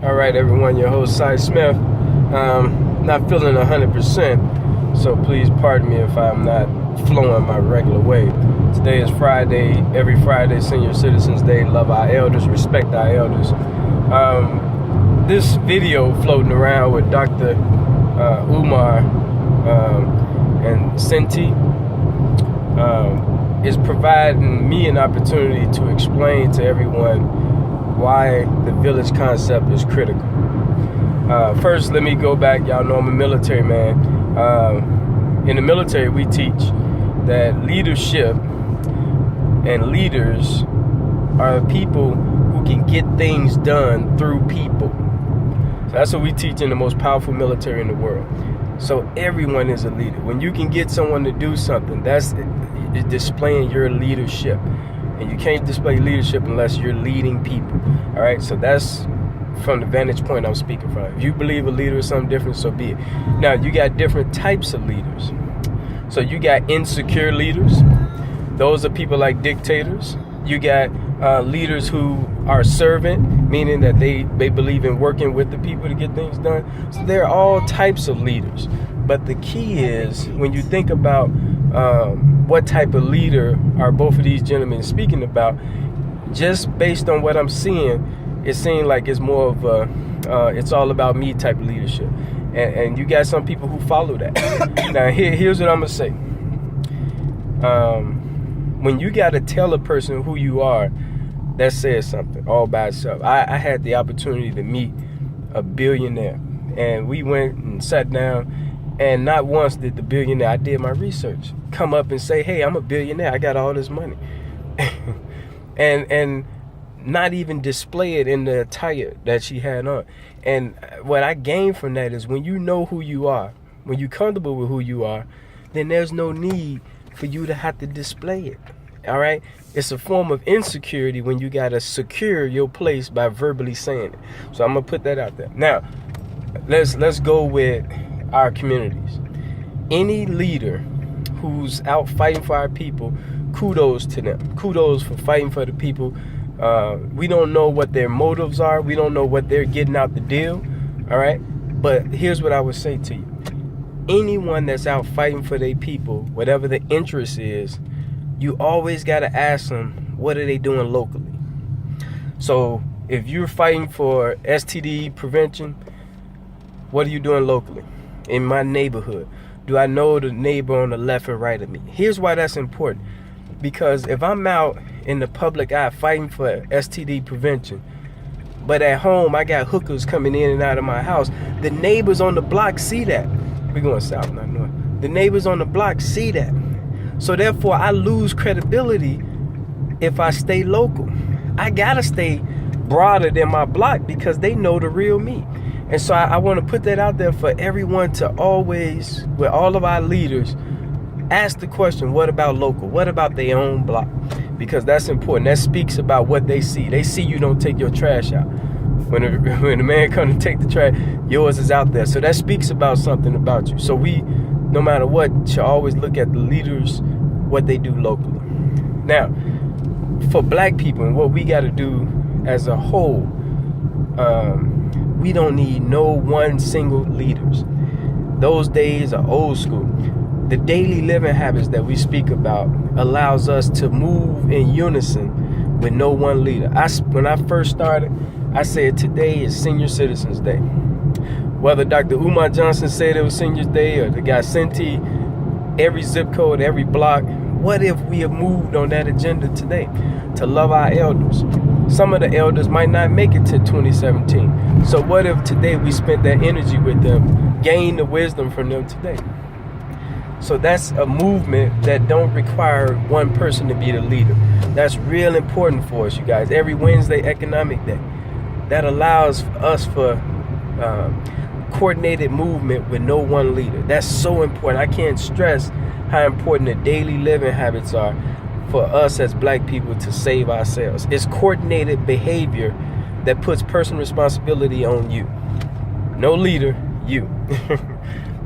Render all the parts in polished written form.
All right, everyone, your host, Cy Smith. Not feeling 100%, so please pardon me if I'm not flowing my regular way. Today is Friday. Every Friday, Senior Citizens Day. Love our elders, respect our elders. This video floating around with Dr. Umar and Senti is providing me an opportunity to explain to everyone why the village concept is critical. First, let me go back. Y'all know I'm a military man. In the military, we teach that leadership and leaders are people who can get things done through people. So that's what we teach in the most powerful military in the world. So everyone is a leader. When you can get someone to do something, that's displaying your leadership. And you can't display leadership unless you're leading people. All right, so that's from the vantage point I'm speaking from. If you believe a leader is something different, so be it. Now, you got different types of leaders. So you got insecure leaders. Those are people like dictators. You got leaders who are servant, meaning that they believe in working with the people to get things done. So there are all types of leaders. But the key is, when you think about what type of leader are both of these gentlemen speaking about, just based on what I'm seeing, it seems like it's more of a it's all about me type of leadership. And you got some people who follow that. Now, here's what I'm going to say. When you got to tell a person who you are, that says something all by itself. I had the opportunity to meet a billionaire, and we went and sat down, and not once did the billionaire, I did my research, come up and say, hey, I'm a billionaire, I got all this money. and not even display it in the attire that she had on. And what I gained from that is, when you know who you are, when you're comfortable with who you are, then there's no need for you to have to display it. All right? It's a form of insecurity when you got to secure your place by verbally saying it. So I'm going to put that out there. Now, let's go with our communities. Any leader who's out fighting for our people, kudos to them. Kudos for fighting for the people. We don't know what their motives are. We don't know what they're getting out the deal. All right? But here's what I would say to you. Anyone that's out fighting for their people, whatever the interest is, you always got to ask them, what are they doing locally? So if you're fighting for STD prevention, what are you doing locally? In my neighborhood, do I know the neighbor on the left and right of me? Here's why that's important. Because if I'm out in the public eye fighting for STD prevention, but at home I got hookers coming in and out of my house, the neighbors on the block see that. We're going south, not north. The neighbors on the block see that. So therefore, I lose credibility if I stay local. I gotta stay broader than my block because they know the real me. And so I want to put that out there for everyone to always, with all of our leaders, ask the question, what about local? What about their own block? Because that's important. That speaks about what they see. They see you don't take your trash out. When the man comes to take the trash, yours is out there. So that speaks about something about you. So we, no matter what, should always look at the leaders, what they do locally. Now, for black people and what we got to do as a whole, we don't need no one single leaders. Those days are old school. The daily living habits that we speak about allows us to move in unison with no one leader. When I first started, I said today is Senior Citizens Day. Whether Dr. Umar Johnson said it was Seniors Day or the guy Senti, every zip code, every block, what if we have moved on that agenda today to love our elders? Some of the elders might not make it to 2017. So what if today we spent that energy with them, gain the wisdom from them today? So that's a movement that don't require one person to be the leader. That's real important for us, you guys. Every Wednesday economic day. That allows us for coordinated movement with no one leader. That's so important. I can't stress how important the daily living habits are for us as black people to save ourselves. It's coordinated behavior that puts personal responsibility on you. No leader, you.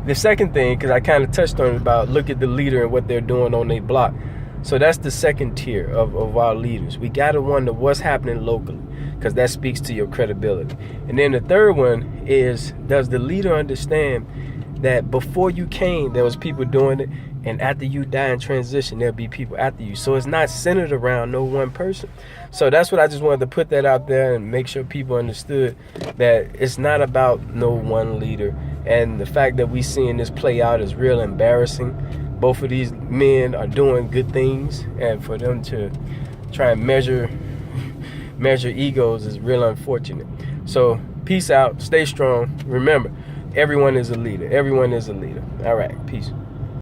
The second thing, because I kind of touched on it about look at the leader and what they're doing on their block. So that's the second tier of our leaders. We got to wonder what's happening locally. because that speaks to your credibility. And then the third one is, does the leader understand that before you came, there was people doing it, and after you die and transition, there'll be people after you. So it's not centered around no one person. So that's what I just wanted to put that out there and make sure people understood that it's not about no one leader. And the fact that we seeing this play out is real embarrassing. Both of these men are doing good things, and for them to try and measure egos is real unfortunate. So peace out, stay strong. Remember, everyone is a leader. Everyone is a leader. All right, peace.